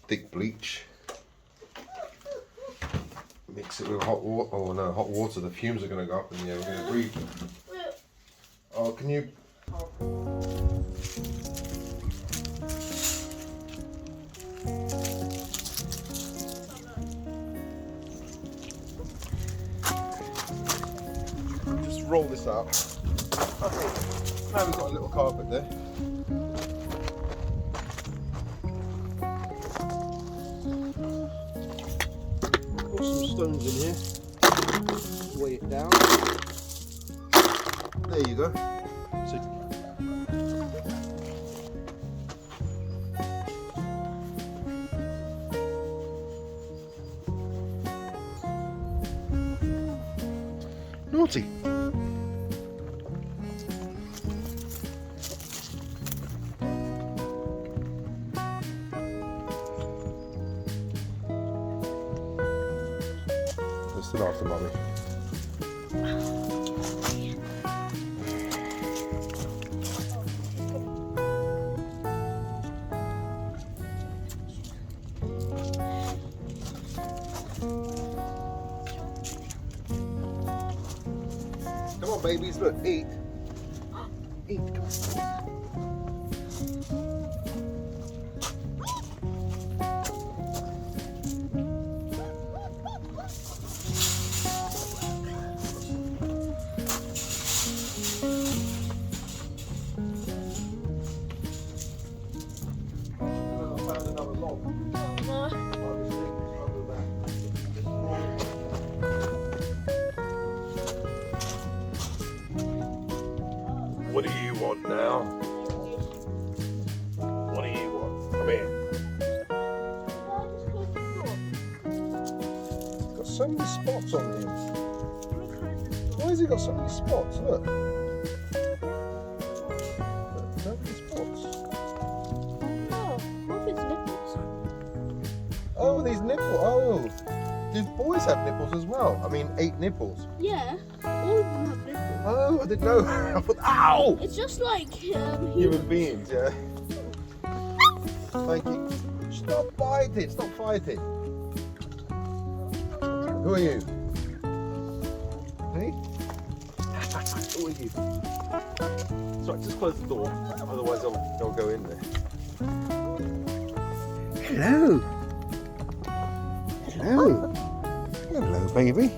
thick bleach. Mix it with hot water. Oh no, hot water. The fumes are going to go up, and yeah, we're going to breathe. Oh, can you? Just roll this out. Okay. Now we've got a little carpet there. Put some stones in here. Weigh it down. There you go. So naughty. Let's sit after mommy. Come on, babies, look, eat. Eat, come on. I found another log. What do you want now? What do you want? Come here. He's got so many spots on him. Why has he got so many spots? Look. Look, so many spots. Oh, what if it's nipples? Oh, these nipples. Oh, do boys have nipples as well? I mean, 8 nipples. Yeah, all of them have nipples. Oh, I didn't know. I thought, ow! It's just like Human beings, yeah. Thank you. Stop biting, stop fighting. Who are you? Hey? Who are you? Sorry, just close the door, otherwise they'll go in there. Hello. Hello. Hello, baby.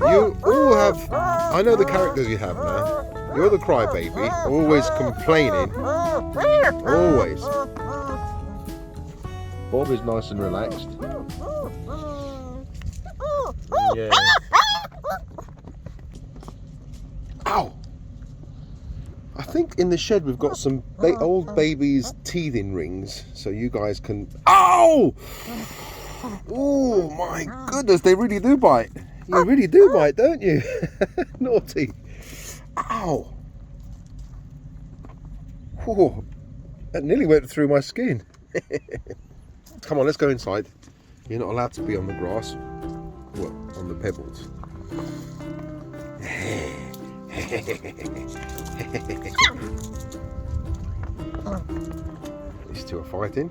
You all have, I know the characters you have now. You're the crybaby, always complaining. Always. Bob is nice and relaxed. Yeah. Ow! I think in the shed we've got some old baby's teething rings, so you guys can... Ow! Oh my goodness, they really do bite. You really do bite, don't you? Naughty. Ow. Oh, that nearly went through my skin. Come on, let's go inside. You're not allowed to be on the grass. Well, on the pebbles. These two are fighting.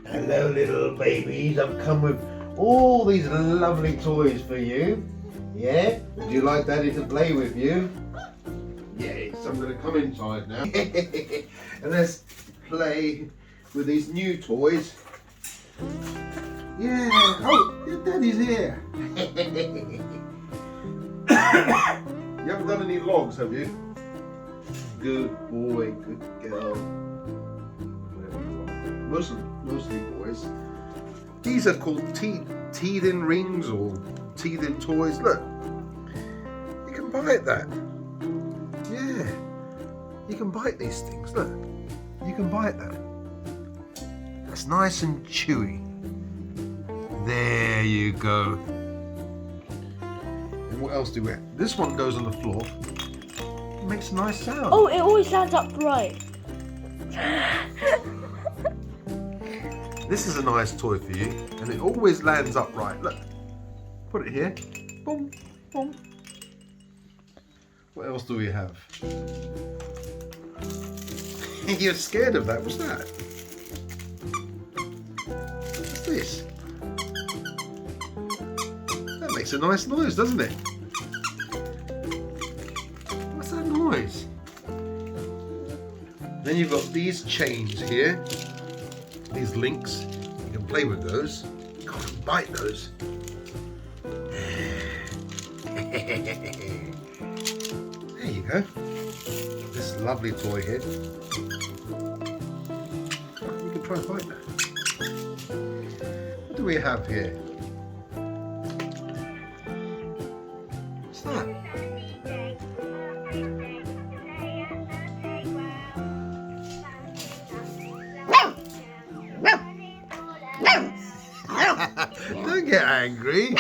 Hello little babies, I've come with all these lovely toys for you. Yeah? Would you like Daddy to play with you? Yes, I'm going to come inside now. And let's play with these new toys. Yeah, oh, your Daddy's here. You haven't done any logs, have you? Good boy, good girl. Mostly boys. These are called teething rings or teething toys. Look, you can bite that. Yeah, you can bite these things. Look, you can bite that. That's nice and chewy. There you go. What else do we have? This one goes on the floor. It makes a nice sound. Oh, it always lands upright. This is a nice toy for you, and it always lands upright. Look, put it here. Boom, boom. What else do we have? You're scared of that. What's that? What's this? That makes a nice noise, doesn't it? What's that noise? Then you've got these chains here. These links. You can play with those. You can't bite those. There you go. This lovely toy here. You can try and bite that. What do we have here? What's that? Don't get angry.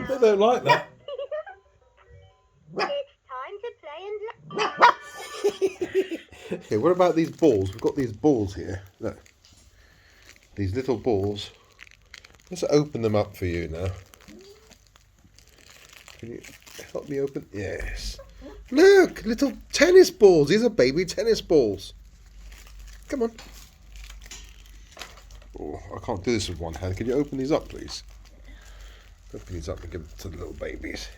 They don't like that. It's time to play and Okay, what about these balls? We've got these balls here. Look. These little balls. Let's open them up for you now. Can you help me open? Yes. Look, little tennis balls. These are baby tennis balls. Come on. Oh, I can't do this with one hand. Can you open these up, please? Open these up and give them to the little babies.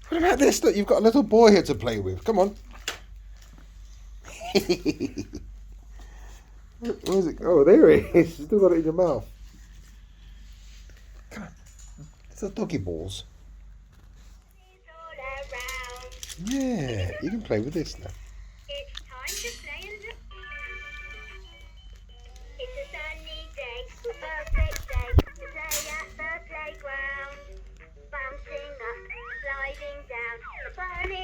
What about this? Look, you've got a little boy here to play with. Come on. Where is it? Oh, there it is. You still got it in your mouth. Come on. It's the doggy balls. Yeah, you can play with this now. It's time to play and it's a sunny day, a perfect day to play at the playground. Bouncing up, sliding down, the bunny